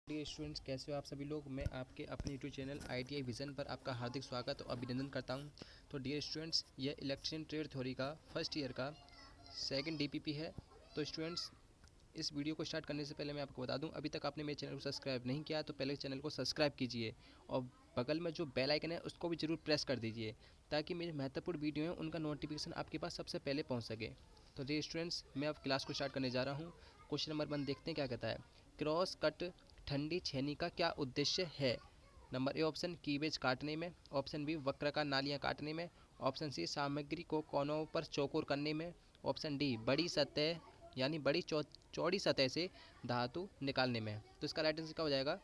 Dear students, कैसे हो आप सभी लोग। मैं आपके अपने यूट्यूब चैनल ITI विज़न पर आपका हार्दिक स्वागत और अभिनंदन करता हूं। तो डियर स्टूडेंट्स, यह इलेक्ट्रिशियन ट्रेड थ्योरी का फर्स्ट ईयर का सेकंड DPP है। तो स्टूडेंट्स, इस वीडियो को स्टार्ट करने से पहले मैं आपको बता दूं, अभी तक आपने मेरे चैनल को सब्सक्राइब नहीं किया तो पहले चैनल को सब्सक्राइब कीजिए और बगल में जो बेल आइकन है उसको भी ज़रूर प्रेस कर दीजिए ताकि मेरे महत्वपूर्ण वीडियो हैं उनका नोटिफिकेशन आपके पास सबसे पहले पहुँच सके। तो डियर स्टूडेंट्स, मैं अब क्लास को स्टार्ट करने जा रहा हूँ। क्वेश्चन नंबर 1 देखते हैं क्या कहता है। क्रॉस कट ठंडी छेनी का क्या उद्देश्य है। नंबर ए ऑप्शन कीवेज काटने में, ऑप्शन बी वक्राकार नालियाँ काटने में, ऑप्शन सी सामग्री को कोनों पर चौकोर करने में, ऑप्शन डी बड़ी सतह यानी बड़ी चौड़ी सतह से धातु निकालने में। तो इसका राइट आंसर क्या हो जाएगा,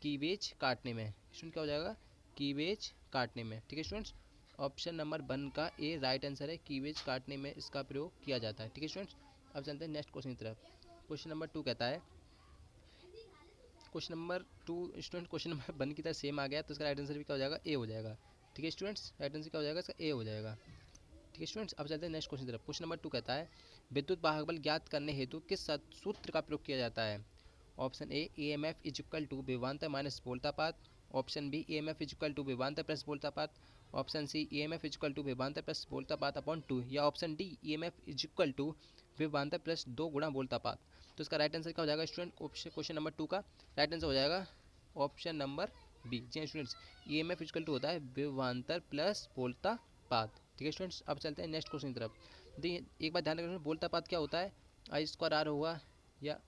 कीवेज काटने में। स्टूडेंट क्या हो जाएगा, कीवेज काटने में। ठीक है स्टूडेंट्स, ऑप्शन नंबर 1 का ए राइट आंसर है, कीवेज काटने में इसका प्रयोग किया जाता है। ठीक है स्टूडेंट्स, अब चलते हैं नेक्स्ट क्वेश्चन की तरफ। क्वेश्चन नंबर 2 कहता है, question number 2 student question number 1 की तरह सेम आ गया तो इसका राइट आंसर भी क्या हो जाएगा, ए हो जाएगा। ठीक है स्टूडेंट्स, राइट आंसर क्या हो जाएगा, इसका ए हो जाएगा। ठीक है स्टूडेंट्स, अब चलते हैं नेक्स्ट क्वेश्चन की तरफ। क्वेश्चन नंबर 2 कहता है, विद्युत वाहक बल ज्ञात करने हेतु किस सूत्र का प्रयोग किया जाता है। Option A EMF is equal to विभवांतर माइनस वोल्टापात, option B EMF is equal to विभवांतर प्लस वोल्टापात, option C EMF is equal to विभवांतर प्लस वोल्टापात अपॉन 2, या option D EMF is equal to विभवांतर प्लस 2 गुणा वोल्टापात। तो इसका राइट आंसर क्या हो जाएगा स्टूडेंट, क्वेश्चन नंबर 2 का राइट आंसर हो जाएगा ऑप्शन नंबर बी। जी हाँ students, EMF is equal to होता है विभवांतर प्लस वोल्टापात। ठीक है स्टूडेंट्स, अब चलते हैं नेक्स्ट क्वेश्चन की तरफ। देखिए एक बात ध्यान रखना, वोल्टापात क्या होता है, I² होगा या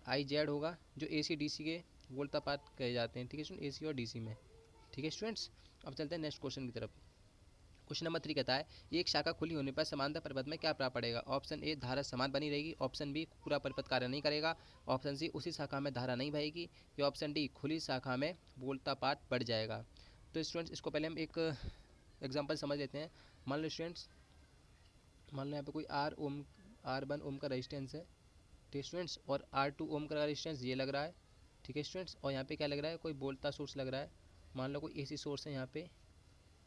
IZ होगा, जो AC DC के वोल्टापात कहे जाते हैं। ठीक है स्टूडेंट, AC और DC में। ठीक है स्टूडेंट्स, अब चलते हैं नेक्स्ट क्वेश्चन की तरफ। क्वेश्चन नंबर 3 कहता है, एक शाखा खुली होने पर समांतर परिपथ में क्या प्रभाव पड़ेगा। ऑप्शन ए धारा समान बनी रहेगी, ऑप्शन बी पूरा परिपथ कार्य नहीं करेगा, ऑप्शन सी उसी शाखा में धारा नहीं बहेगी, या ऑप्शन डी खुली शाखा में वोल्टापात बढ़ जाएगा। तो स्टूडेंट्स, इसको पहले हम एक एग्जाम्पल समझ लेते हैं। मान लो स्टूडेंट्स, मान लो यहाँ पे कोई R1 ओम का रेजिस्टेंस है। ठीक है स्टूडेंट्स, और R2 ओम का रेजिस्टेंस ये लग रहा है। ठीक है स्टूडेंट्स, और यहाँ पे क्या लग रहा है, कोई वोल्टा सोर्स लग रहा है। मान लो कोई AC सोर्स है यहाँ पे,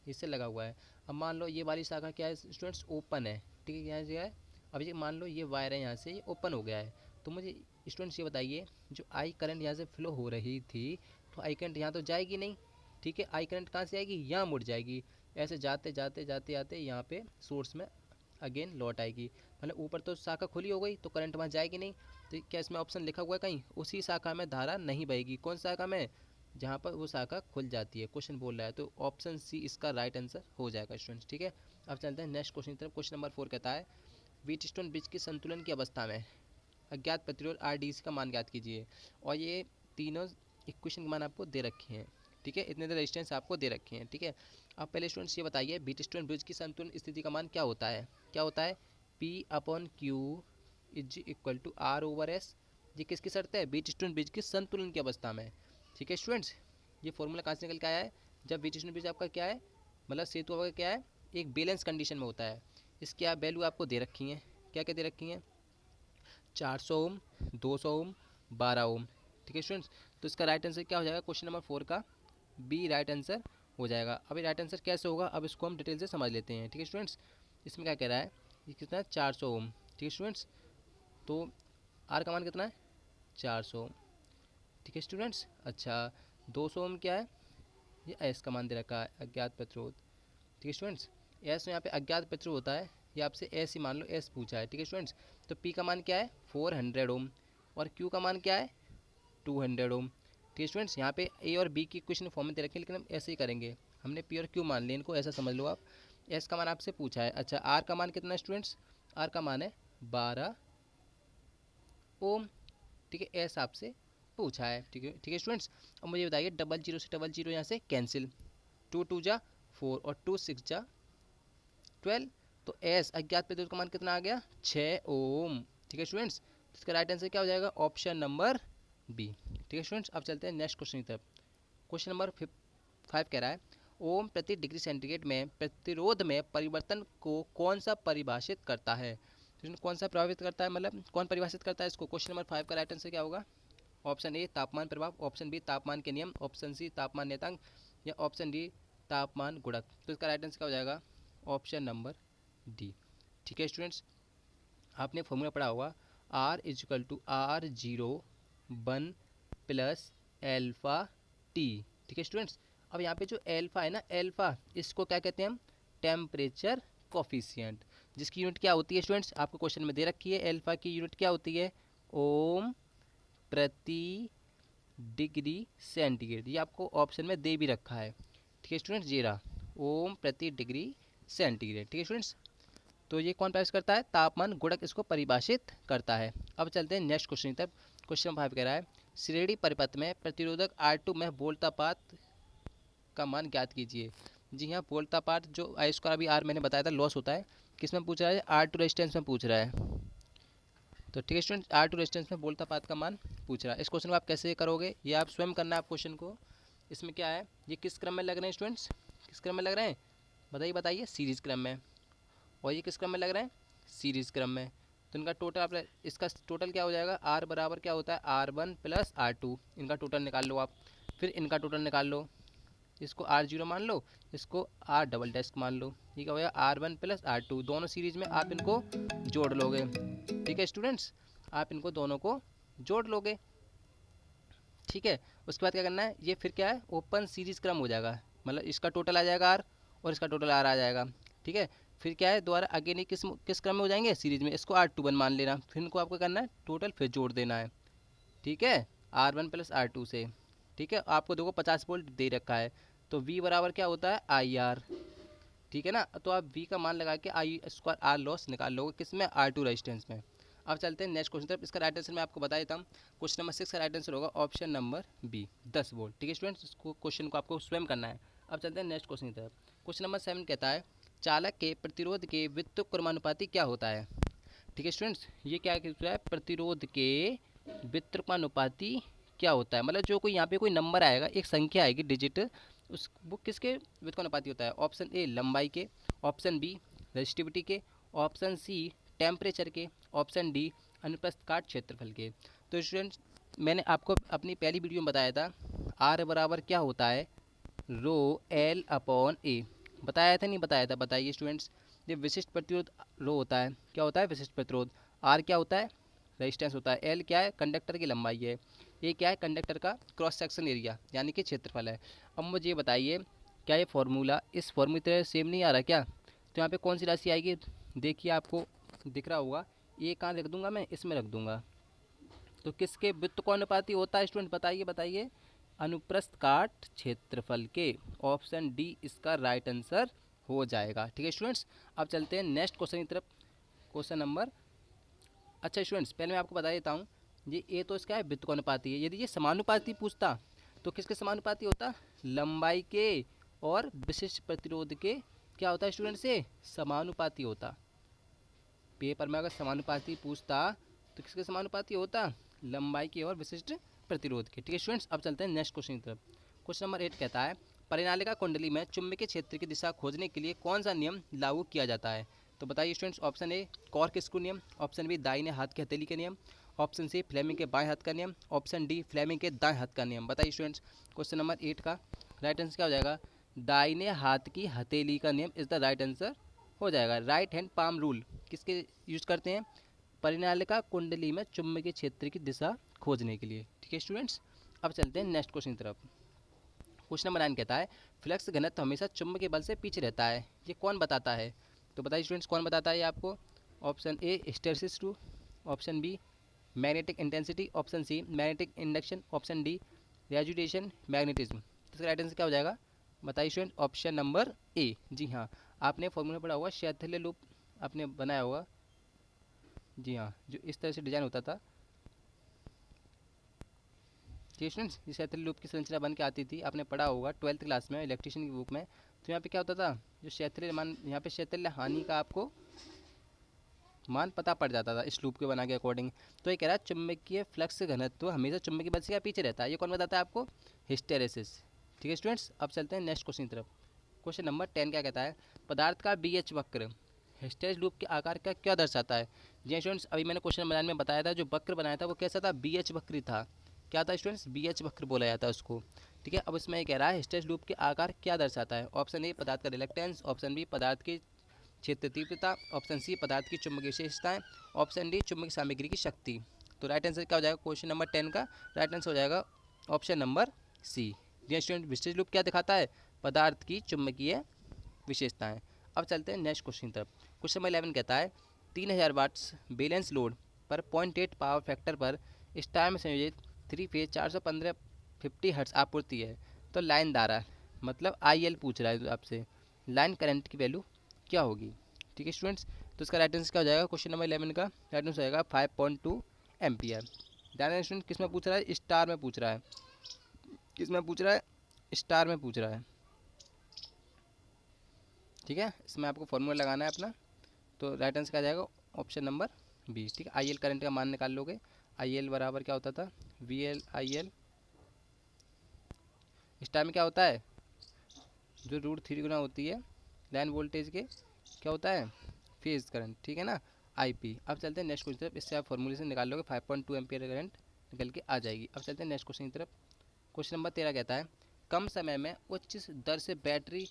इससे लगा हुआ है। अब मान लो ये वाली शाखा क्या है स्टूडेंट्स, ओपन है। ठीक है, यहाँ से है। अब ये मान लो ये वायर है, यहाँ से ये ओपन हो गया है। तो मुझे स्टूडेंट्स ये बताइए, जो I करंट यहाँ से फ्लो हो रही थी, तो I करंट यहाँ तो जाएगी नहीं। ठीक है, I करंट कहाँ से आएगी, यहाँ मुड़ जाएगी। ऐसे जाते जाते जाते जाते यहाँ पे सोर्स में अगेन लौट आएगी। मतलब ऊपर तो शाखा खुली हो गई तो करंट वहाँ जाएगी नहीं। तो क्या इसमें ऑप्शन लिखा हुआ है कहीं, उसी शाखा में धारा नहीं बहेगी। कौन शाखा में, जहाँ पर वो शाखा खुल जाती है, क्वेश्चन बोल रहा है। तो ऑप्शन सी इसका राइट आंसर हो जाएगा स्टूडेंट्स। ठीक है, अब चलते हैं नेक्स्ट क्वेश्चन की तरफ। क्वेश्चन नंबर 4 कहता है, व्हीटस्टोन ब्रिज की संतुलन की अवस्था में अज्ञात प्रतिरोध RDC का मान ज्ञात कीजिए। और ये तीनों इक्वेशन के मान आपको दे रखे हैं। ठीक है, इतने रेजिस्टेंस आपको दे रखे हैं। ठीक है, अब पहले स्टूडेंट्स ये बताइए, व्हीटस्टोन ब्रिज की संतुलन स्थिति का मान क्या होता है। क्या होता है, P/Q is equal to R/S। ये किसकी शर्त है, व्हीटस्टोन ब्रिज की संतुलन की अवस्था में। ठीक है स्टूडेंट्स, ये फॉर्मूला कहाँ से निकल के आया है, जब व्हीटस्टोन ब्रिज आपका क्या है, मतलब सेतु आपका क्या है, एक बैलेंस कंडीशन में होता है। इसकी आप वैल्यू आपको दे रखी हैं, क्या क्या दे रखी हैं, 400 ओम, 200 ओम, 12 ओम। ठीक है स्टूडेंट्स, तो इसका राइट आंसर क्या हो जाएगा, क्वेश्चन नंबर 4 का बी राइट आंसर हो जाएगा। अब ये राइट आंसर कैसे होगा, अब इसको हम डिटेल से समझ लेते हैं। ठीक है स्टूडेंट्स, इसमें क्या कह रहा है, ये कितना है, 400 ओम। ठीक है स्टूडेंट्स, तो आर का मान कितना है, 400। ठीक है स्टूडेंट्स, अच्छा 200 ओम क्या है, ये एस का मान दे रखा है, अज्ञात प्रतिरोध। ठीक है स्टूडेंट्स, एस यहाँ पे अज्ञात प्रतिरोध होता है, ये आपसे एस ही मान लो, एस पूछा है। ठीक है स्टूडेंट्स, तो पी का मान क्या है, 400 ओम, और क्यू का मान क्या है, 200 ओम। ठीक है स्टूडेंट्स, यहाँ पे ए और बी की इक्वेशन फॉर्म में दे रखे हैं, लेकिन हम ऐसे ही करेंगे, हमने पी और क्यू मान लिए, इनको ऐसा समझ लो आप। एस का मान आपसे पूछा है। अच्छा, आर का मान कितना है स्टूडेंट्स, आर का मान है 12 ओम। ठीक है, एस आपसे पूछा है। ठीक है स्टूडेंट्स, अब मुझे बताइए, डबल जीरो से डबल जीरो यहाँ से कैंसिल, 2 2 जा 4 और 2 6 जा 12, तो एस अज्ञात प्रतिरोध का मान कितना आ गया, 6 ओम। ठीक है स्टूडेंट्स, तो इसका राइट आंसर क्या हो जाएगा, ऑप्शन नंबर बी। ठीक है स्टूडेंट्स, अब चलते हैं नेक्स्ट क्वेश्चन की तरफ। क्वेश्चन नंबर 5 कह रहा है, ओम प्रति डिग्री सेंटीग्रेड में प्रतिरोध में परिवर्तन को कौन सा परिभाषित करता है। कौन सा प्रभावित करता है, मतलब कौन परिभाषित करता है इसको। क्वेश्चन नंबर 5 का राइट आंसर क्या होगा, ऑप्शन ए तापमान प्रभाव, ऑप्शन बी तापमान के नियम, ऑप्शन सी तापमान नियतांक, या ऑप्शन डी तापमान गुणक। तो इसका राइट आंसर क्या हो जाएगा, ऑप्शन नंबर डी। ठीक है स्टूडेंट्स, आपने फॉर्मूला पढ़ा होगा, R is equal to R0 1 plus alpha T. ठीक है स्टूडेंट्स, अब यहाँ पे जो एल्फ़ा है ना, एल्फ़ा इसको क्या कहते हैं हम, टेम्परेचर कोफिशिएंट, जिसकी यूनिट क्या होती है स्टूडेंट्स, आपको क्वेश्चन में दे रखी है। एल्फ़ा की यूनिट क्या होती है, ओम प्रति डिग्री सेंटीग्रेड, ये आपको ऑप्शन में दे भी रखा है। ठीक है स्टूडेंट्स, ये रहा ओम प्रति डिग्री सेंटीग्रेड। ठीक है स्टूडेंट्स, तो ये कौन परिभाषित करता है, तापमान गुणक इसको परिभाषित करता है। अब चलते हैं नेक्स्ट क्वेश्चन की तरफ। क्वेश्चन नंबर 5 कह रहा है श्रेणी परिपथ में प्रतिरोधक R2 में वोल्टापात का मान ज्ञात कीजिए। जी हाँ, वोल्टापात जो आई स्क्वायर अभी आर मैंने बताया था लॉस होता है, किस में पूछ रहा है, R2 रेजिस्टेंस में पूछ रहा है। तो ठीक है स्टूडेंट, R2 रेजिस्टेंस में वोल्टापात का मान पूछ रहा है। इस क्वेश्चन को आप कैसे करोगे, ये आप स्वयं करना है आप क्वेश्चन को। इसमें क्या है, ये किस क्रम में लग रहे हैं स्टूडेंट्स, किस क्रम में लग रहे हैं, बताइए बताइए, सीरीज़ क्रम में। और ये किस क्रम में लग रहे हैं, सीरीज़ क्रम में। तो इनका टोटल आप, इसका टोटल क्या हो जाएगा, R बराबर क्या होता है, R1 प्लस R2, इनका टोटल निकाल लो आप। फिर इनका टोटल निकाल लो, इसको R0 मान लो, इसको R डबल डैश मान लो। ये क्या हो गया, R1 प्लस R2, दोनों सीरीज में आप इनको जोड़ लोगे। ठीक है स्टूडेंट्स, आप इनको दोनों को जोड़ लोगे। ठीक है, उसके बाद क्या करना है, ये फिर क्या है, ओपन सीरीज क्रम हो जाएगा, मतलब इसका टोटल आ जाएगा R और इसका टोटल R आ जाएगा। ठीक है, फिर क्या है, दोबारा अगेन ये किस किस क्रम में हो जाएंगे, सीरीज में, इसको R21 मान लेना, फिर इनको आपको करना है टोटल फिर जोड़ देना है। ठीक है, R1 प्लस R2 से। ठीक है, आपको देखो 50 वोल्ट दे रखा है, तो V बराबर क्या होता है, IR। ठीक है ना, तो आप V का मान लगा के आई स्क्वायर R लॉस निकाल लोगे, किस में, R2 रेजिस्टेंस में। अब चलते हैं नेक्स्ट क्वेश्चन तरफ। इसका राइट आंसर मैं आपको बता देता हूँ। क्वेश्चन नंबर 6 का राइट आंसर होगा ऑप्शन नंबर बी, 10 वोल्ट। ठीक है स्टूडेंट्स, इसको क्वेश्चन को आपको स्वयं करना है। अब चलते हैं नेक्स्ट क्वेश्चन की तरफ। क्वेश्चन नंबर 7 कहता है चालक के प्रतिरोध के व्युत्क्रमानुपाती क्या होता है। ठीक है स्टूडेंट्स, ये क्या है, प्रतिरोध के व्युत्क्रमानुपाती क्या होता है, मतलब जो कोई यहाँ पे कोई नंबर आएगा, एक संख्या आएगी डिजिट, उस वो किसके व्युत्क्रमानुपाती होता है। ऑप्शन ए लंबाई के, ऑप्शन बी रेजिस्टिविटी के, ऑप्शन सी टेम्परेचर के, ऑप्शन डी अनुप्रस्थ काट क्षेत्रफल के। तो स्टूडेंट्स, मैंने आपको अपनी पहली वीडियो में बताया था आर बराबर क्या होता है, रो एल अपॉन ए, बताया था नहीं बताया था, बताइए स्टूडेंट्स। ये विशिष्ट प्रतिरोध रो होता है, क्या होता है, विशिष्ट प्रतिरोध। आर क्या होता है, रेजिस्टेंस होता है। एल क्या है, कंडक्टर की लंबाई है। ये क्या है, कंडक्टर का क्रॉस सेक्शन एरिया यानी कि क्षेत्रफल है। अब मुझे ये बताइए, क्या ये फार्मूला इस फार्मूले की तरह सेम नहीं आ रहा क्या, तो यहाँ पे कौन सी राशि आएगी, देखिए आपको दिख रहा होगा, ये कहाँ रख दूंगा मैं, इसमें रख दूंगा। तो किसके व्युत्क्रमानुपाती होता है स्टूडेंट, बताइए बताइए, अनुप्रस्थ काट क्षेत्रफल के। ऑप्शन डी इसका राइट आंसर हो जाएगा। ठीक है स्टूडेंट्स, अब चलते हैं नेक्स्ट क्वेश्चन की तरफ। क्वेश्चन नंबर, अच्छा स्टूडेंट्स, पहले मैं आपको बता देता हूँ, ये तो इसका है व्युत्क्रमानुपाती है। यदि ये समानुपाती पूछता तो किसके समानुपाती होता, लंबाई के और विशिष्ट प्रतिरोध के क्या होता है स्टूडेंट, से समानुपाती होता। पेपर में अगर समानुपाती पूछता तो किसके समानुपाती होता, लंबाई के और विशिष्ट प्रतिरोध के। ठीक है स्टूडेंट्स, अब चलते हैं नेक्स्ट क्वेश्चन की तरफ। क्वेश्चन नंबर 8 कहता है परिनालिका कुंडली में चुंबकीय क्षेत्र की दिशा खोजने के लिए कौन सा नियम लागू किया जाता है। तो बताइए students, option A cork screw नियम, ऑप्शन बी दाहिने हाथ की हथेली के नियम, ऑप्शन सी फ्लेमिंग के बाएं हाथ का नियम, ऑप्शन डी फ्लेमिंग के दाएं हाथ का नियम। बताइए स्टूडेंट्स, क्वेश्चन नंबर 8 का राइट आंसर क्या हो जाएगा, दाहिने हाथ की हथेली का नियम इज द राइट आंसर हो जाएगा। राइट हैंड पाम रूल किसके यूज करते हैं, परिनालिका कुंडली में चुंबकीय क्षेत्र की दिशा खोजने के लिए। ठीक है स्टूडेंट्स, अब चलते हैं नेक्स्ट क्वेश्चन की तरफ। क्वेश्चन नंबर 9 कहता है फ्लक्स घनत्व हमेशा चुंबकीय बल से पीछे रहता है, ये कौन बताता है। तो बताइए स्टूडेंट्स, कौन बताता है ये आपको। Option A hysteresis two, option B magnetic intensity, option C magnetic induction, option D residual magnetism. तो इसका राइट आंसर क्या हो जाएगा, बताइए स्टूडेंट, ऑप्शन नंबर ए। जी हाँ, आपने फॉर्मूला पढ़ा होगा, शैथिल्य लूप आपने बनाया होगा। जी हाँ, जो इस तरह से डिजाइन होता था। जी स्टूडेंट्स, ये शैथिल्य लूप की संरचना बन के आती थी, आपने पढ़ा होगा 12th क्लास में इलेक्ट्रिशियन की बुक में। तो यहाँ पे क्या होता था, जो शैथिल्य मान, यहाँ पे शैथिल्य हानि का आपको मान पता पड़ जाता था इस लूप के बना के अकॉर्डिंग। तो ये कह रहा है चुंबकीय फ्लक्स घनत्व हमेशा चुंबकीय बल से क्या पीछे रहता है, ये कौन बताता है आपको, हिस्टैरिसीस। ठीक है स्टूडेंट्स, अब चलते हैं नेक्स्ट क्वेश्चन की तरफ। क्वेश्चन नंबर 10 क्या कहता है पदार्थ का BH वक्र हिस्टैरिसीस लूप के आकार का क्या दर्शाता है। जी स्टूडेंट्स, अभी मैंने क्वेश्चन बनाने में बताया था, जो वक्र बनाया था वो कैसा था, BH वक्र था। क्या था स्टूडेंट्स, BH वक्र बोला जाता है उसको। ठीक है, अब इसमें ये कह रहा है हिस्टैरिसीस लूप के आकार क्या दर्शाता है। ऑप्शन ए पदार्थ का रिलेक्टेंस, ऑप्शन बी पदार्थ की क्षेत्र तीव्रता, ऑप्शन सी पदार्थ की चुंबकीय विशेषताएं, ऑप्शन डी चुंबकीय सामग्री की शक्ति। तो राइट आंसर क्या हो जाएगा क्वेश्चन नंबर 10 का? राइट आंसर हो जाएगा option number C. Dear student, विस्टेज लूप क्या दिखाता है? पदार्थ की चुंबकीय विशेषताएं। अब चलते हैं नेक्स्ट क्वेश्चन की तरफ। क्वेश्चन नंबर 11 कहता है 3000 वाट्स बैलेंस लोड पर 0.8 पावर फैक्टर पर स्टार में संयोजित 3 फेज 415 50 हर्ट्ज आपूर्ति है, तो लाइन धारा मतलब IL पूछ रहा है आपसे, लाइन करंट की वैल्यू क्या होगी? ठीक है स्टूडेंट्स, तो इसका राइट आंसर क्या हो जाएगा? क्वेश्चन नंबर 11 का राइट आंसर हो जाएगा 5.2 एम्पियर। ध्यान दें स्टूडेंट, किस में पूछ रहा है? स्टार में पूछ रहा है। किस में पूछ रहा है? स्टार में पूछ रहा है। ठीक है, इसमें आपको फॉर्मूला लगाना है अपना, तो राइट आंसर क्या जाएगा? Option number B. ठीक है, IL करंट का मान निकाल लोगे। IL बराबर क्या होता था? VL IL। स्टार में क्या होता है? जो √3 गुना होती है लाइन वोल्टेज के, क्या होता है? Phase current. ठीक है ना, IP। अब चलते हैं नेक्स्ट क्वेश्चन की तरफ। इससे आप फॉर्मूले से निकाल लोगे 5.2 एम्पियर करंट निकल के आ जाएगी। अब चलते हैं नेक्स्ट क्वेश्चन की तरफ। क्वेश्चन नंबर 13 कहता है कम समय में उच्च दर से बैटरी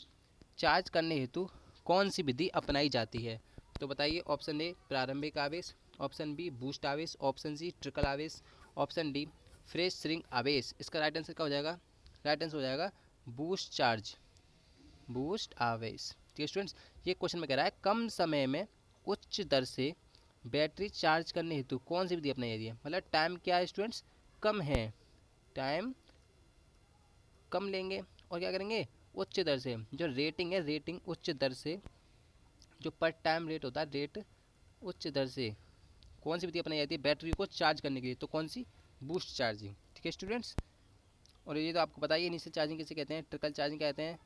चार्ज करने हेतु कौन सी विधि अपनाई जाती है? तो बताइए। ऑप्शन ए प्रारंभिक आवेश, ऑप्शन बी बूस्ट आवेश, ऑप्शन सी ट्रिकल आवेश, ऑप्शन डी फ्रेश स्प्रिंग आवेश। इसका राइट आंसर क्या हो जाएगा? राइट आंसर हो जाएगा बूस्ट चार्ज, बूस्ट आवेश। ठीक है स्टूडेंट्स, ये क्वेश्चन में कह रहा है कम समय में उच्च दर से बैटरी चार्ज करने हेतु कौन सी विधि अपनाई जाती है। मतलब टाइम क्या है स्टूडेंट्स? कम है, टाइम कम लेंगे और क्या करेंगे? उच्च दर से, जो रेटिंग है रेटिंग उच्च दर से, जो पर टाइम रेट होता है रेट उच्च दर से कौन सी विधि अपनाई जाती है बैटरी को चार्ज करने के लिए? तो कौन सी? Boost charging. ठीक है स्टूडेंट्स, और ये तो आपको पता ही है इनिशियल चार्जिंग किसे कहते हैं, ट्रिकल चार्जिंग कहते हैं,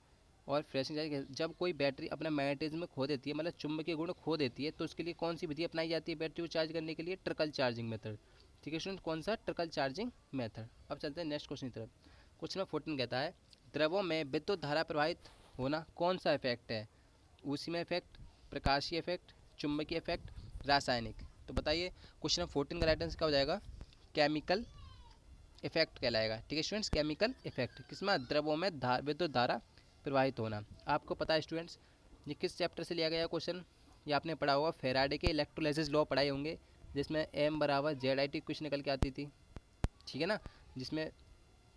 और फ्रेशिंग चार्जिंग। जब कोई बैटरी अपना मैग्नेटिज्म खो देती है, मतलब चुंबकीय गुण खो देती है, तो उसके लिए कौन सी विधि अपनाई जाती है बैटरी को चार्ज करने के लिए? Trickle charging method. ठीक है स्टूडेंट, कौन सा? Trickle charging method. अब चलते हैं नेक्स्ट क्वेश्चन की तरफ। क्वेश्चन नंबर 14 कहता है द्रवों में विद्युत धारा प्रवाहित होना कौन सा इफेक्ट है? ऊष्मीय इफेक्ट, प्रकाशीय इफेक्ट, चुंबकीय इफेक्ट, रासायनिक। तो बताइए क्वेश्चन नंबर 14 का राइट आंसर क्या हो जाएगा? केमिकल इफेक्ट कहलाएगा। ठीक है स्टूडेंट्स, केमिकल इफेक्ट किसमें? द्रवों में विद्युत धारा प्रवाहित होना। आपको पता है स्टूडेंट्स ये किस चैप्टर से लिया गया क्वेश्चन? ये आपने पढ़ा होगा फेराडे के इलेक्ट्रोलाइसिस लॉ पढ़ाए होंगे, जिसमें M बराबर ZIT इक्वेशन निकल के आती थी। ठीक है ना, जिसमें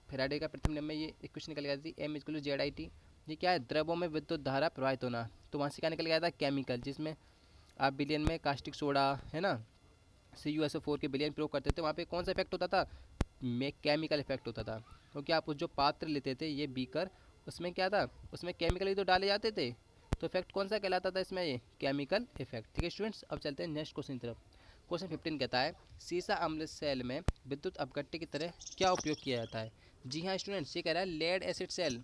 फेराडे का प्रथम नियम में ये इक्वेशन निकल के आती थी M = ZIT। ये क्या है? द्रवों में विद्युत धारा प्रवाहित होना। तो वहाँ से क्या निकल गया था? केमिकल, जिसमें आप बिलियन में कास्टिक सोडा है ना CuSO4 के बिलियन प्रयोग करते थे, वहाँ पे कौन सा इफेक्ट होता था? में केमिकल इफेक्ट होता था, क्योंकि आप उस जो पात्र लेते थे ये बीकर, उसमें क्या था? उसमें केमिकल ही तो डाले जाते थे, तो इफेक्ट कौन सा कहलाता था इसमें? ये केमिकल इफेक्ट। ठीक है स्टूडेंट्स, अब चलते हैं नेक्स्ट क्वेश्चन की तरफ। क्वेश्चन 15 कहता है सीसा अम्ल सेल में विद्युत अपघट्य की तरह क्या उपयोग किया जाता है? जी हाँ स्टूडेंट्स, ये कह रहा है लेड एसिड सेल।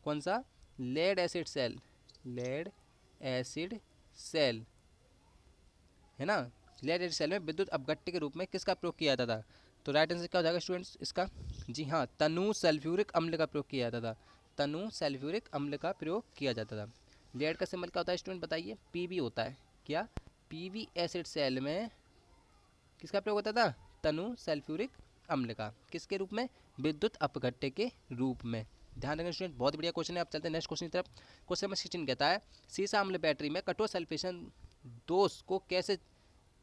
कौन सा? Lead acid cell, lead acid cell है ना। लेड एसिड सेल में विद्युत अपघट्य के रूप में किसका प्रयोग किया जाता था? तो राइट आंसर क्या हो जाएगा स्टूडेंट्स इसका? जी हाँ, तनु सल्फ्यूरिक अम्ल का प्रयोग किया जाता था। तनु सल्फ्यूरिक अम्ल का प्रयोग किया जाता था। लेड का सिंबल क्या होता है स्टूडेंट बताइए? PB होता है। क्या? PB एसिड सेल में किसका प्रयोग होता था? तनु सल्फ्यूरिक अम्ल का। किसके रूप में? विद्युत अपघट्य के रूप में। ध्यान रखना स्टूडेंट, बहुत बढ़िया क्वेश्चन है। अब चलते हैं नेक्स्ट क्वेश्चन की तरफ। क्वेश्चन नंबर 16 कहता है सीसा अम्ल बैटरी में कठोर सल्फेशन दोष को कैसे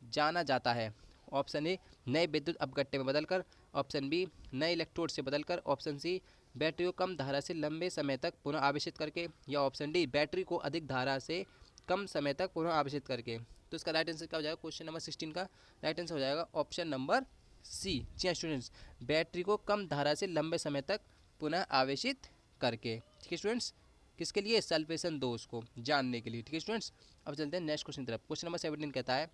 जाना जाता है? ऑप्शन ए नए विद्युत अपघट्य में बदलकर, ऑप्शन बी नए इलेक्ट्रोड से बदलकर, ऑप्शन सी बैटरी को कम धारा से लंबे समय तक पुनः आवेशित करके, या ऑप्शन डी बैटरी को अधिक धारा से कम समय तक पुनः आवेशित करके। तो इसका राइट आंसर क्या हो जाएगा? क्वेश्चन नंबर 16 का राइट आंसर हो जाएगा ऑप्शन नंबर सी। जी हाँ स्टूडेंट्स, बैटरी को कम धारा से लंबे समय तक पुनः आवेशित करके। ठीक है स्टूडेंट्स, किसके लिए? सल्फेशन दोष को जानने के लिए। ठीक है स्टूडेंट्स, अब चलते हैं नेक्स्ट क्वेश्चन तरफ। क्वेश्चन नंबर 17 कहता है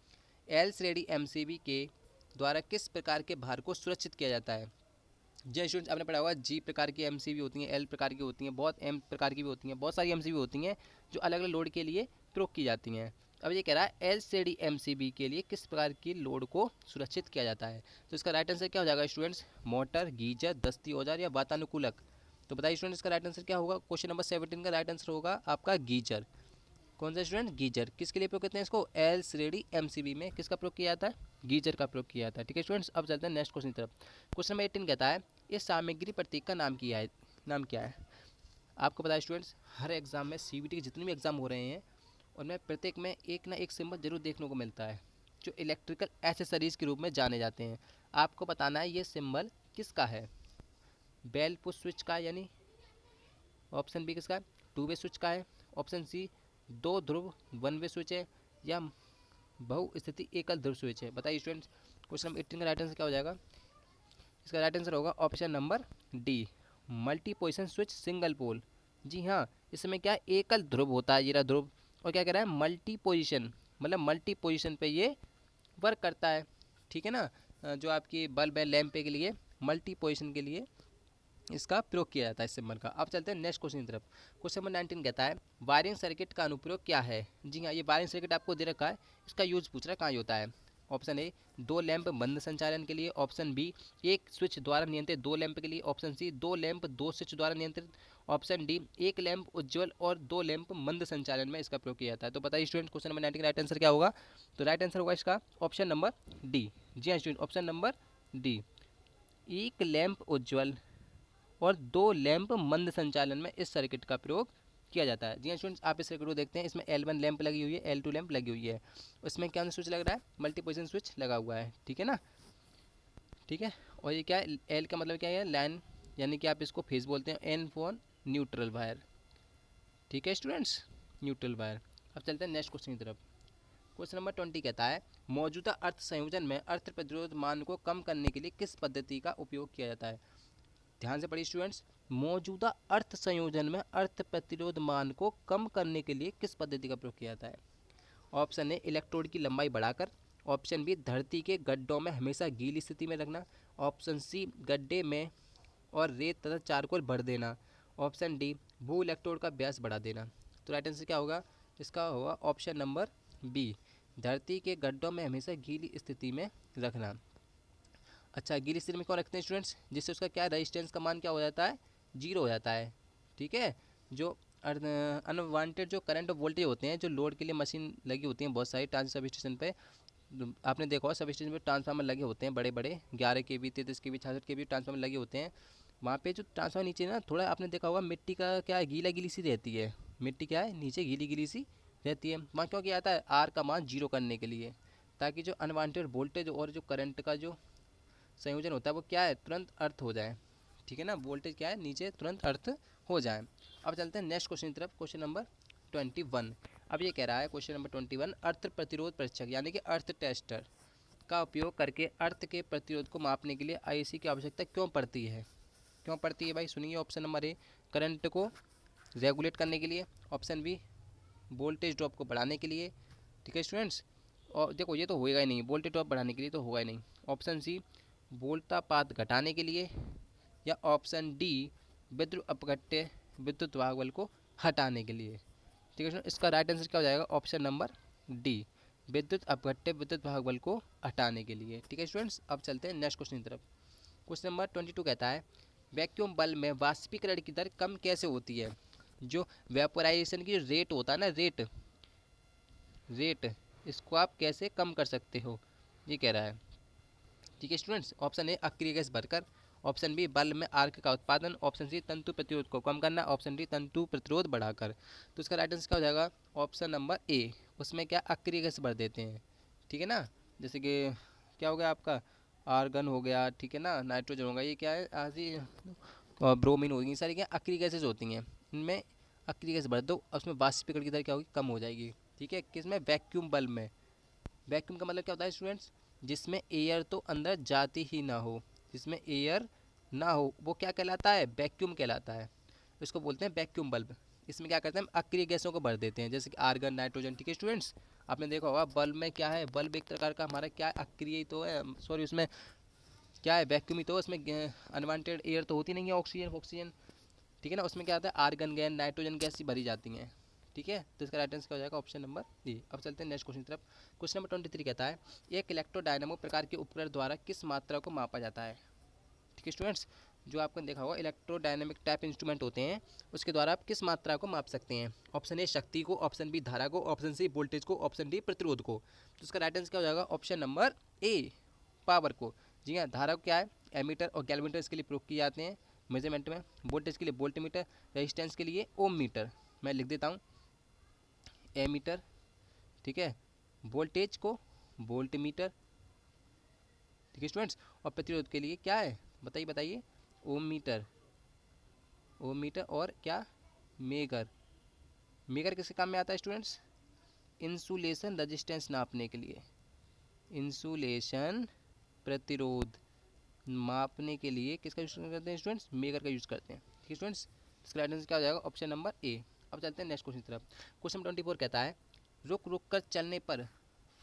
एल श्रेणी MCB के द्वारा किस प्रकार के भार को सुरक्षित किया जाता है? जय स्टूडेंट्स, आपने पढ़ा होगा G प्रकार की MCB होती हैं, L प्रकार की होती हैं, बहुत M प्रकार की भी होती हैं, बहुत सारी MCB होती हैं जो अलग अलग लोड के लिए प्रयोग की जाती हैं। अब ये कह रहा है एल श्रेणी MCB के लिए किस प्रकार की लोड को सुरक्षित किया जाता है? तो इसका राइट आंसर क्या हो जाएगा स्टूडेंट्स? मोटर, गीजर, दस्ती औजार या वातानुकूलक। तो बताइए स्टूडेंट्स इसका राइट आंसर क्या होगा? क्वेश्चन नंबर 17 का राइट आंसर होगा आपका गीजर। कौन सा स्टूडेंट? गीजर। किसके लिए प्रयोग करते हैं इसको? एल श्रेणी MCB में किसका प्रयोग किया जाता है? गीजर का प्रयोग किया जाता है। ठीक है स्टूडेंट्स, अब चलते हैं नेक्स्ट क्वेश्चन की तरफ। क्वेश्चन नंबर 18 कहता है इस सामग्री प्रतीक का नाम क्या है? आपको पता है स्टूडेंट्स हर एग्जाम में CBT के जितने भी एग्जाम हो रहे हैं उनमें प्रत्येक में एक ना एक सिंबल जरूर देखने को मिलता है, जो इलेक्ट्रिकल एसेसरीज के रूप में जाने जाते हैं। आपको बताना है ये सिंबल किसका है, बेल पुश स्विच का, यानी ऑप्शन बी किसका है, टू वे स्विच का है, ऑप्शन सी दो ध्रुव वन वे स्विच है, या बहुस्थिति एकल ध्रुव स्विच है। बताइए स्टूडेंट्स, क्वेश्चन नंबर 18 का राइट आंसर क्या हो जाएगा? इसका राइट आंसर होगा option number D, multi position switch single pole. जी हाँ, इसमें क्या है, एकल ध्रुव होता है, ये रहा ध्रुव, और क्या कह रहा है, मल्टी पोजिशन, मतलब मल्टी पोजिशन पे ये वर्क करता है। ठीक है ना, जो आपकी बल्ब है लैंप के लिए मल्टी पोजिशन के लिए इसका प्रयोग किया जाता है इस सिंबल का। अब चलते हैं नेक्स्ट क्वेश्चन की तरफ। क्वेश्चन नंबर 19 कहता है वायरिंग सर्किट का अनुप्रयोग क्या है? जी हाँ, ये वायरिंग सर्किट आपको दे रखा है, इसका यूज पूछ रहा है कहाँ होता है। ऑप्शन ए दो लैंप बंद संचालन के लिए, ऑप्शन बी एक स्विच द्वारा नियंत्रित दो लैंप के लिए, ऑप्शन सी दो लैंप दो स्विच द्वारा नियंत्रित, ऑप्शन डी एक लैंप उज्ज्वल और दो लैंप मंद संचालन में इसका प्रयोग किया जाता है। तो बताइए स्टूडेंट, क्वेश्चन नंबर 19 का राइट आंसर क्या होगा? तो राइट आंसर होगा इसका ऑप्शन नंबर डी। जी हाँ स्टूडेंट, ऑप्शन नंबर डी, एक लैंप उज्ज्वल और दो लैंप मंद संचालन में इस सर्किट का प्रयोग किया जाता है। जी हाँ स्टूडेंट्स, आप इस सर्किट को देखते हैं, इसमें L1 लैंप लगी हुई है, L2 लैंप लगी हुई है, उसमें क्या स्विच लग रहा है, मल्टी पोजिशन स्विच लगा हुआ है। ठीक है ना, ठीक है। और ये क्या है, L का मतलब क्या है, लाइन, यानी कि आप इसको फेज बोलते हैं, N फॉर न्यूट्रल वायर। ठीक है स्टूडेंट्स, न्यूट्रल वायर। अब चलते हैं नेक्स्ट क्वेश्चन की तरफ। क्वेश्चन नंबर 20 कहता है मौजूदा अर्थ संयोजन में अर्थ प्रतिरोध मान को कम करने के लिए किस पद्धति का उपयोग किया जाता है? ध्यान से पढ़िए स्टूडेंट्स, मौजूदा अर्थ संयोजन में अर्थ प्रतिरोध मान को कम करने के लिए किस पद्धति का प्रयोग किया जाता है? ऑप्शन ए इलेक्ट्रोड की लंबाई बढ़ाकर, ऑप्शन बी धरती के गड्ढों में हमेशा गीली स्थिति में रखना, ऑप्शन सी गड्ढे में और रेत तथा चारकोल भर देना, ऑप्शन डी भू इलेक्ट्रोड का व्यास बढ़ा देना। तो राइट आंसर क्या होगा? इसका होगा ऑप्शन नंबर बी, धरती के गड्ढों में हमेशा गीली स्थिति में रखना। अच्छा, गीली स्थिति में क्यों रखते हैं स्टूडेंट्स? जिससे उसका क्या रेजिस्टेंस का मान क्या हो जाता है, जीरो हो जाता है। ठीक है, जो अनवांटेड जो करंट और वोल्टेज होते हैं, जो लोड के लिए मशीन लगी होती हैं बहुत सारी सब स्टेशन पे, आपने देखा होगा सब स्टेशन पे ट्रांसफार्मर लगे होते हैं बड़े बड़े, 11 के भी 33 के भी 66 के भी ट्रांसफार्मर लगे होते हैं। वहाँ पे जो ट्रांसफार्मर नीचे ना थोड़ा आपने देखा होगा मिट्टी का क्या है, गीला गीली सी रहती है, मिट्टी क्या है नीचे गीली गीली सी रहती है। वहाँ क्यों किया जाता है? आर का मान जीरो करने के लिए, ताकि जो अनवांटेड वोल्टेज और जो करंट का जो संयोजन होता है वो क्या है, तुरंत अर्थ हो जाए। ठीक है ना, वोल्टेज क्या है नीचे तुरंत अर्थ हो जाए। अब चलते हैं नेक्स्ट क्वेश्चन की तरफ, क्वेश्चन नंबर 21। अब ये कह रहा है क्वेश्चन नंबर 21, अर्थ प्रतिरोध परीक्षक यानी कि अर्थ टेस्टर का उपयोग करके अर्थ के प्रतिरोध को मापने के लिए आईसी की आवश्यकता क्यों पड़ती है? क्यों पड़ती है भाई? सुनिए, ऑप्शन नंबर ए करंट को रेगुलेट करने के लिए, ऑप्शन बी वोल्टेज ड्रॉप को बढ़ाने के लिए। ठीक है स्टूडेंट्स, और देखो ये तो होएगा ही नहीं, वोल्टेज ड्रॉप बढ़ाने के लिए तो होगा ही नहीं। ऑप्शन सी वोल्टापात घटाने के लिए, या ऑप्शन डी विद्युत अपघट्य विद्युत वाहक बल को हटाने के लिए। ठीक है स्टूडेंट, इसका राइट आंसर क्या हो जाएगा? ऑप्शन नंबर डी, विद्युत अपघट्य विद्युत वाहक बल को हटाने के लिए। ठीक है स्टूडेंट्स, अब चलते हैं नेक्स्ट क्वेश्चन की तरफ। क्वेश्चन नंबर 22 कहता है वैक्यूम बल्ब में वाष्पीकरण की दर कम कैसे होती है? जो वेपोराइजेशन की रेट होता है ना, रेट इसको आप कैसे कम कर सकते हो, ये कह रहा है। ठीक है स्टूडेंट्स, ऑप्शन ए अक्रिय गैस भरकर, ऑप्शन बी बल्ब में आर्क का उत्पादन, ऑप्शन सी तंतु प्रतिरोध को कम करना, ऑप्शन डी तंतु प्रतिरोध बढ़ाकर। तो इसका राइट आंसर क्या हो जाएगा? ऑप्शन नंबर ए, उसमें क्या अक्रिय गैस भर देते हैं। ठीक है ना, जैसे कि क्या हो गया आपका, आर्गन हो गया, ठीक है ना, नाइट्रोजन होगा, ये क्या है आदि, और ब्रोमीन होगी, ये सारी क्या अक्रिय गैसेज होती हैं। इनमें अक्रिय गैस भर दो, उसमें वाष्पीकरण की दर क्या होगी, कम हो जाएगी। ठीक है, किसमें? वैक्यूम बल्ब में। वैक्यूम का मतलब क्या होता है स्टूडेंट्स? जिसमें एयर तो अंदर जाती ही ना हो, जिसमें एयर ना हो, वो क्या कहलाता है? वैक्यूम कहलाता है। इसको बोलते हैं वैक्यूम बल्ब। इसमें क्या करते हैं, हम अक्रिय गैसों को भर देते हैं, जैसे कि आर्गन, नाइट्रोजन। ठीक है स्टूडेंट्स, आपने देखा होगा बल्ब में क्या है, बल्ब एक प्रकार का हमारा क्या अक्रिय ही तो है, सॉरी उसमें क्या है, वैक्यूम ही तो, उसमें अनवांटेड एयर तो होती नहीं है, ऑक्सीजन। ठीक है ना, उसमें क्या होता है, आर्गन गैस, नाइट्रोजन गैस ही भरी जाती हैं। ठीक है, तो इसका राइट आंसर क्या हो जाएगा? Option number D. अब चलते हैं नेक्स्ट क्वेश्चन की तरफ। क्वेश्चन नंबर 23 कहता है एक इलेक्ट्रोडायनामो प्रकार के उपकरण द्वारा किस मात्रा को मापा जाता है? ठीक है स्टूडेंट्स, जो आपने देखा होगा इलेक्ट्रोडायनामिक टाइप इंस्ट्रूमेंट होते हैं, उसके द्वारा आप किस मात्रा को माप सकते हैं? ऑप्शन ए शक्ति को, ऑप्शन बी धारा को, ऑप्शन सी वोल्टेज को, ऑप्शन डी प्रतिरोध को। तो इसका राइट आंसर क्या हो जाएगा? ऑप्शन नंबर ए, पावर को। जी हाँ, धारा को क्या है, एमीटर और गैल्वेमीटर इसके लिए प्रयोग किए जाते हैं मेजरमेंट में, वोल्टेज के लिए वोल्टमीटर, रेजिस्टेंस के लिए ओम मीटर। मैं लिख देता हूँ, एमीटर, ठीक है, वोल्टेज को वोल्ट मीटर, ठीक है स्टूडेंट्स। और प्रतिरोध के लिए क्या है, बताइए बताइए, ओम मीटर, ओम मीटर और क्या, मेगर। मेगर किसके काम में आता है स्टूडेंट्स, इंसुलेशन रजिस्टेंस नापने के लिए, इंसुलेशन प्रतिरोध मापने के लिए किसका यूज़ करते हैं स्टूडेंट्स, मेगर का यूज़ करते हैं, ठीक है स्टूडेंट्स। इसका राइट आंसर क्या हो जाएगा, ऑप्शन नंबर ए। अब चलते हैं नेक्स्ट क्वेश्चन की तरफ। क्वेश्चन 24 कहता है रुक रुक कर चलने पर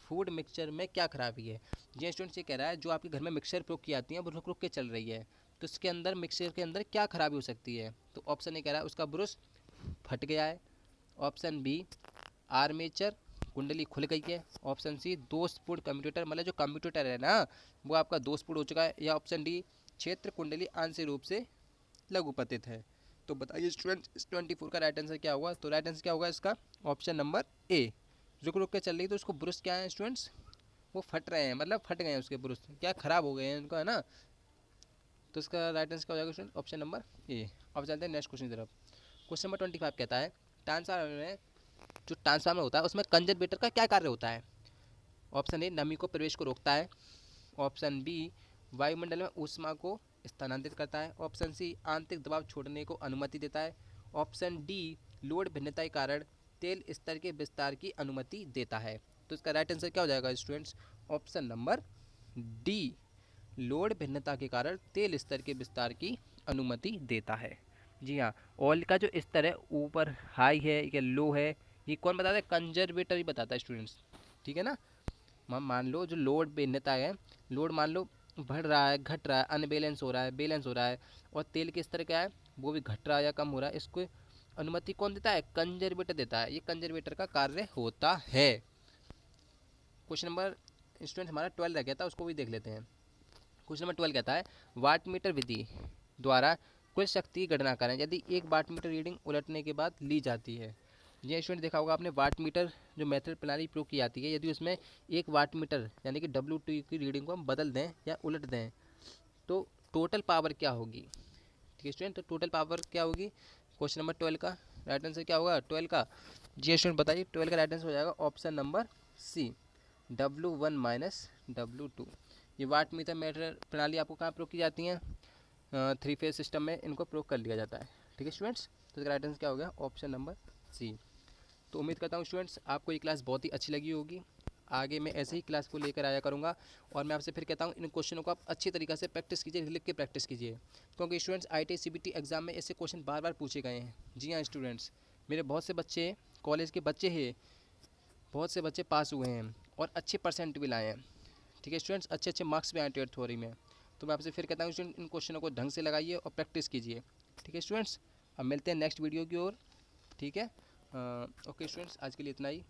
फूड मिक्सचर में क्या खराबी है। जी स्टूडेंट्स, ये कह रहा है जो आपके घर में मिक्सचर प्रयोग की जाती है वो रुक रुक के चल रही है, तो इसके अंदर मिक्सचर के अंदर क्या खराबी हो सकती है। तो ऑप्शन ए कह रहा है उसका ब्रश फट गया है, ऑप्शन बी आर्मेचर कुंडली खुल गई है, ऑप्शन सी दोषपूर्ण कंप्यूटर, मतलब जो कंप्यूटर है ना वो आपका दोषपूर्ण हो चुका है, या ऑप्शन डी क्षेत्र कुंडली आंशिक रूप से लघुपतित है। तो बताइए स्टूडेंट इस 24 का राइट आंसर क्या होगा। तो राइट आंसर क्या होगा इसका, ऑप्शन नंबर ए। रुक रुक के चल रही तो उसको ब्रुश क्या है स्टूडेंट्स, वो फट रहे हैं, मतलब फट गए हैं उसके ब्रुश, क्या खराब हो गए हैं उनको, है ना। तो इसका राइट आंसर क्या हो जाएगा स्टूडेंट, ऑप्शन नंबर ए। अब चलते हैं नेक्स्ट क्वेश्चन की तरफ। क्वेश्चन नंबर 25 कहता है ट्रांसफार्मर में, जो ट्रांसफार्मर होता है उसमें कंजर्वेटर का क्या कार्य होता है। ऑप्शन ए नमी को प्रवेश को रोकता है, ऑप्शन बी वायुमंडल में ऊष्मा को स्थानांतरित करता है, ऑप्शन सी आंतरिक दबाव छोड़ने को अनुमति देता है, ऑप्शन डी लोड भिन्नता के कारण तेल स्तर के विस्तार की अनुमति देता है। तो इसका राइट आंसर क्या हो जाएगा students, option number D, load भिन्नता के कारण तेल स्तर के विस्तार की अनुमति देता है। जी हाँ, ऑयल का जो स्तर है ऊपर हाई है या लो है, ये कौन बताता है, कंजर्वेटर ही बताता है स्टूडेंट्स, ठीक है ना। मान लो जो लोड भिन्नता है, लोड मान लो बढ़ रहा है घट रहा है, अनबैलेंस हो रहा है बैलेंस हो रहा है, और तेल के स्तर क्या है वो भी घट रहा है या कम हो रहा है, इसको अनुमति कौन देता है, कंजर्वेटर देता है, ये कंजर्वेटर का कार्य होता है। क्वेश्चन नंबर स्टूडेंट हमारा 12 रह गया था, उसको भी देख लेते हैं। क्वेश्चन नंबर 12 कहता है वाट मीटर विधि द्वारा कुल शक्ति की गणना करें यदि एक वाट मीटर रीडिंग उलटने के बाद ली जाती है। ये स्टूडेंट देखा होगा आपने, वाट मीटर जो मेथड प्रणाली प्रयोग की जाती है, यदि उसमें एक वाट मीटर यानी कि W2 की रीडिंग को हम बदल दें या उलट दें तो टोटल पावर क्या होगी, ठीक है स्टूडेंट। तो टोटल पावर क्या होगी, क्वेश्चन नंबर 12 का राइट आंसर क्या होगा 12 का, जी स्टूडेंट बताइए। 12 का राइट आंसर हो जाएगा ऑप्शन नंबर सी, W1 माइनस W2। ये वाट मीटर मेथड प्रणाली आपको कहाँ प्रयोग की जाती है, 3 फेज सिस्टम में इनको प्रयोग कर लिया जाता है, ठीक है स्टूडेंट्स। तो इसका राइट आंसर क्या हो गया, ऑप्शन नंबर सी। तो उम्मीद करता हूँ स्टूडेंट्स आपको ये क्लास बहुत ही अच्छी लगी होगी, आगे मैं ऐसे ही क्लास को लेकर आया करूँगा। और मैं आपसे फिर कहता हूँ इन क्वेश्चनों को आप अच्छी तरीके से प्रैक्टिस कीजिए, लिख के प्रैक्टिस कीजिए, क्योंकि स्टूडेंट्स IIT CBT एग्जाम में ऐसे क्वेश्चन बार बार पूछे गए हैं। जी हाँ स्टूडेंट्स, मेरे बहुत से बच्चे कॉलेज के बच्चे हैं, बहुत से बच्चे पास हुए हैं और अच्छे परसेंट भी लाए हैं, ठीक है स्टूडेंट्स, अच्छे अच्छे मार्क्स भी आए ट्वेल्थ थ्योरी में। तो मैं आपसे फिर कहता हूँ स्टूडेंट इन क्वेश्चनों को ढंग से लगाइए और प्रैक्टिस कीजिए, ठीक है स्टूडेंट्स। अब मिलते हैं नेक्स्ट वीडियो की ओर, ठीक है। ओके स्टूडेंट्स, आज के लिए इतना ही।